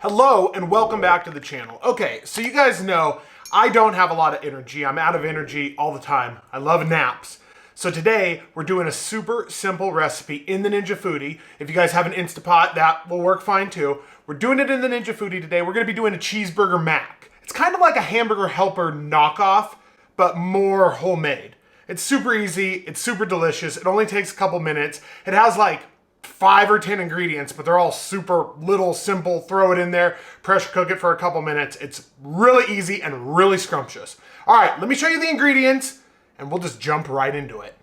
Hello and welcome back to the channel. Okay, so you guys know I don't have a lot of energy. I'm out of energy all the time. I love naps. So today we're doing a super simple recipe in the Ninja Foodi. If you guys have an Instapot, that will work fine too. We're doing it in the Ninja Foodi today. We're gonna be doing a cheeseburger mac. It's kind of like a Hamburger Helper knockoff, but more homemade. It's super easy, it's super delicious. It only takes a couple minutes. It has like 5 or 10 ingredients, but they're all super little, simple. Throw it in there, pressure cook it for a couple minutes. It's really easy and really scrumptious. All right, let me show you the ingredients and we'll just jump right into it.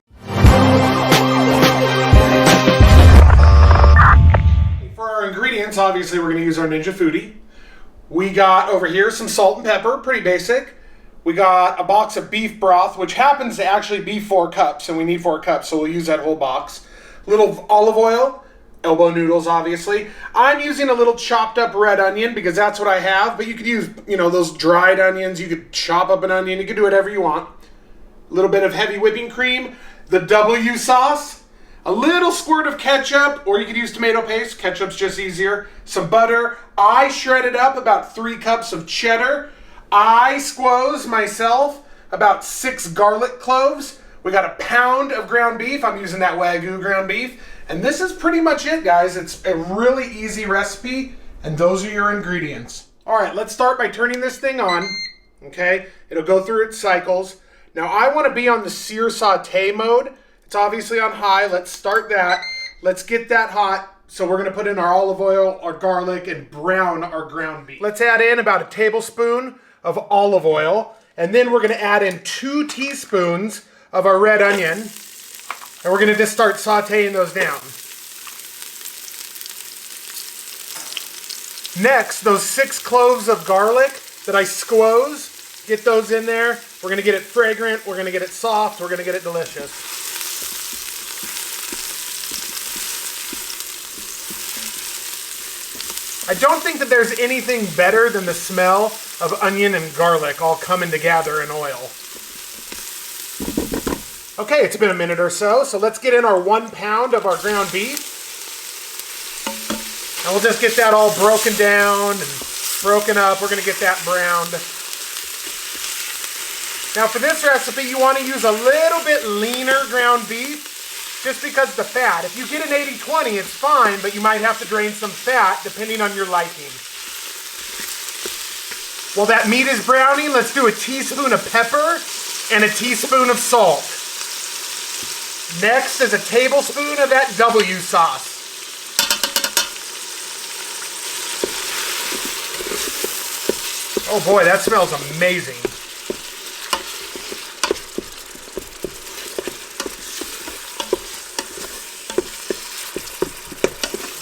For our ingredients, obviously we're gonna use our Ninja Foodi. We got over here some salt and pepper, pretty basic. We got a box of beef broth, which happens to actually be 4 cups, and we need 4 cups, so we'll use that whole box. Little olive oil, elbow noodles, obviously. I'm using a little chopped up red onion because that's what I have, but you could use, those dried onions. You could chop up an onion. You could do whatever you want. A little bit of heavy whipping cream, the W sauce, a little squirt of ketchup, or you could use tomato paste. Ketchup's just easier. Some butter. I shredded up about 3 cups of cheddar. I squoze myself about 6 garlic cloves. We got a pound of ground beef. I'm using that Wagyu ground beef. And this is pretty much it, guys. It's a really easy recipe, and those are your ingredients. All right, let's start by turning this thing on, okay? It'll go through its cycles. Now, I want to be on the sear saute mode. It's obviously on high. Let's start that. Let's get that hot. So we're going to put in our olive oil, our garlic, and brown our ground beef. Let's add in about a tablespoon of olive oil, and then we're going to add in 2 teaspoons of our red onion, and we're going to just start sauteing those down. Next, those 6 cloves of garlic that I squoze, get those in there. We're going to get it fragrant, we're going to get it soft, we're going to get it delicious. I don't think that there's anything better than the smell of onion and garlic all coming together in oil. Okay, it's been a minute or so, so let's get in our 1 pound of our ground beef. And we'll just get that all broken down and broken up. We're gonna get that browned. Now for this recipe, you wanna use a little bit leaner ground beef, just because the fat. If you get an 80-20, it's fine, but you might have to drain some fat depending on your liking. While that meat is browning, let's do a teaspoon of pepper and a teaspoon of salt. Next is a tablespoon of that W sauce. Oh boy, that smells amazing.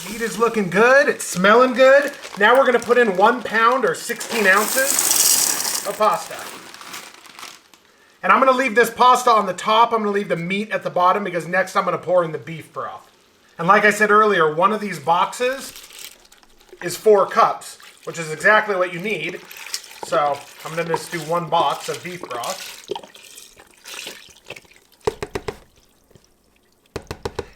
Meat is looking good, it's smelling good. Now we're gonna put in 1 pound or 16 ounces of pasta. And I'm gonna leave this pasta on the top. I'm gonna leave the meat at the bottom because next I'm gonna pour in the beef broth. And like I said earlier, one of these boxes is 4 cups, which is exactly what you need. So I'm gonna just do 1 box of beef broth.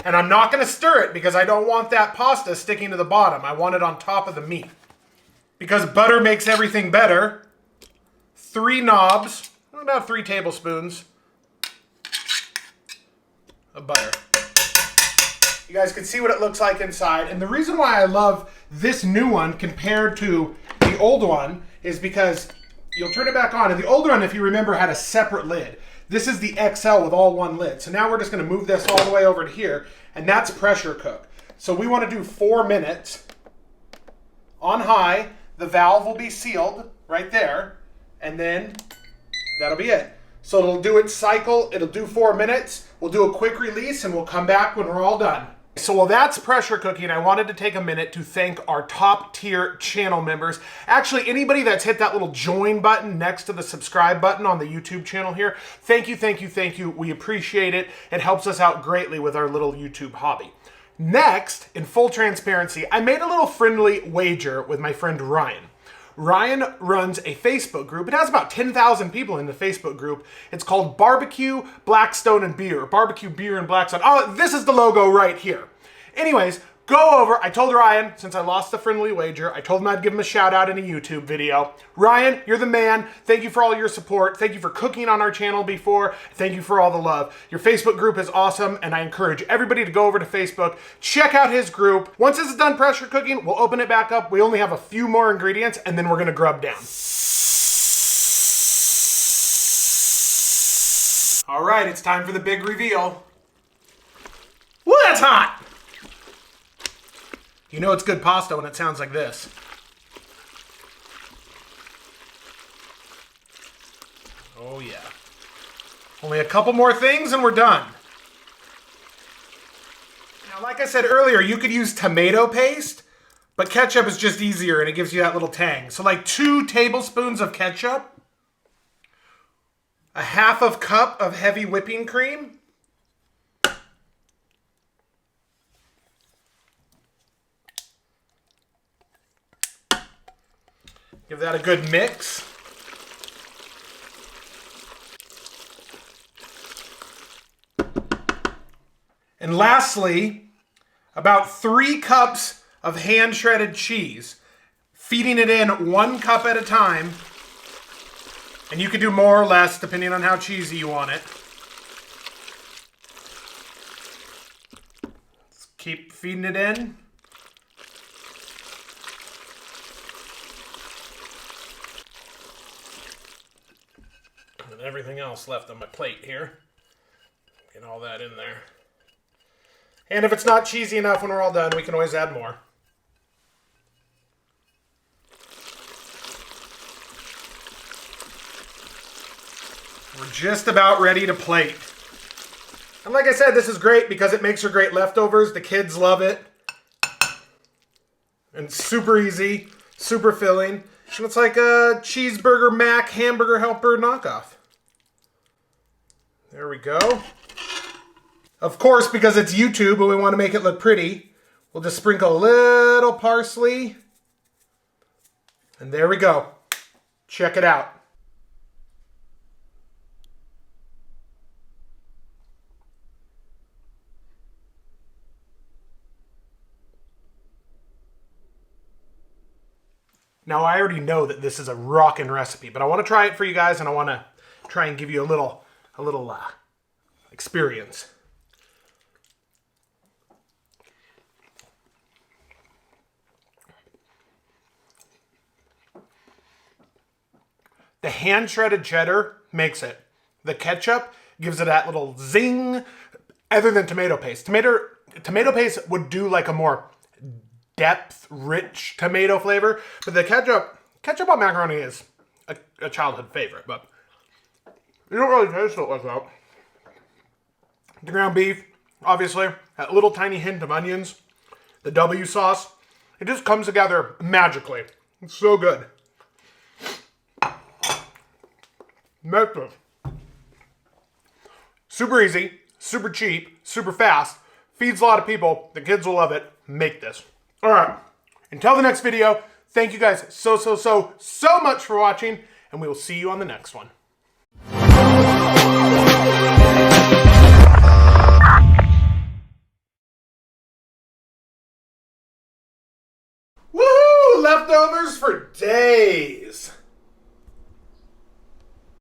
And I'm not gonna stir it because I don't want that pasta sticking to the bottom. I want it on top of the meat. Because butter makes everything better, 3 knobs, about 3 tablespoons of butter. You guys can see what it looks like inside. And the reason why I love this new one compared to the old one is because you'll turn it back on. And the old one, if you remember, had a separate lid. This is the XL with all 1 lid. So now we're just gonna move this all the way over to here, and that's pressure cook. So we wanna do 4 minutes on high. The valve will be sealed right there, and then that'll be it. So it'll do its cycle, it'll do 4 minutes, we'll do a quick release, and we'll come back when we're all done. So while that's pressure cooking, I wanted to take a minute to thank our top tier channel members. Actually, anybody that's hit that little join button next to the subscribe button on the YouTube channel here, thank you, thank you, thank you. We appreciate it. It helps us out greatly with our little YouTube hobby. Next, in full transparency, I made a little friendly wager with my friend Ryan. Ryan runs a Facebook group. It has about 10,000 people in the Facebook group. It's called Barbecue, Blackstone, and Beer. Barbecue, Beer, and Blackstone. Oh, this is the logo right here. Anyways, go over, I told Ryan, since I lost the friendly wager, I told him I'd give him a shout out in a YouTube video. Ryan, you're the man. Thank you for all your support. Thank you for cooking on our channel before. Thank you for all the love. Your Facebook group is awesome, and I encourage everybody to go over to Facebook, check out his group. Once this is done pressure cooking, we'll open it back up. We only have a few more ingredients, and then we're gonna grub down. All right, it's time for the big reveal. Woo, that's hot! You know it's good pasta when it sounds like this. Oh yeah. Only a couple more things and we're done. Now, like I said earlier, you could use tomato paste, but ketchup is just easier and it gives you that little tang. So like 2 tablespoons of ketchup, a half of cup of heavy whipping cream, give that a good mix. And lastly, about 3 cups of hand shredded cheese. Feeding it in 1 cup at a time. And you could do more or less depending on how cheesy you want it. Let's keep feeding it in. And everything else left on my plate here. Get all that in there. And if it's not cheesy enough when we're all done, we can always add more. We're just about ready to plate. And like I said, this is great because it makes for great leftovers. The kids love it. And super easy, super filling. And it's like a cheeseburger Mac Hamburger Helper knockoff. There we go. Of course, because it's YouTube and we want to make it look pretty, we'll just sprinkle a little parsley. And there we go. Check it out. Now, I already know that this is a rockin' recipe, but I want to try it for you guys and I want to try and give you a little experience. The hand-shredded cheddar makes it. The ketchup gives it that little zing, other than tomato paste. Tomato paste would do like a more depth-rich tomato flavor, but the ketchup on macaroni is a childhood favorite, but you don't really taste it like that. The ground beef, obviously, that little tiny hint of onions, the W sauce, it just comes together magically. It's so good. Massive. Super easy, super cheap, super fast, feeds a lot of people. The kids will love it. Make this. All right. Until the next video, thank you guys so much for watching, and we will see you on the next one.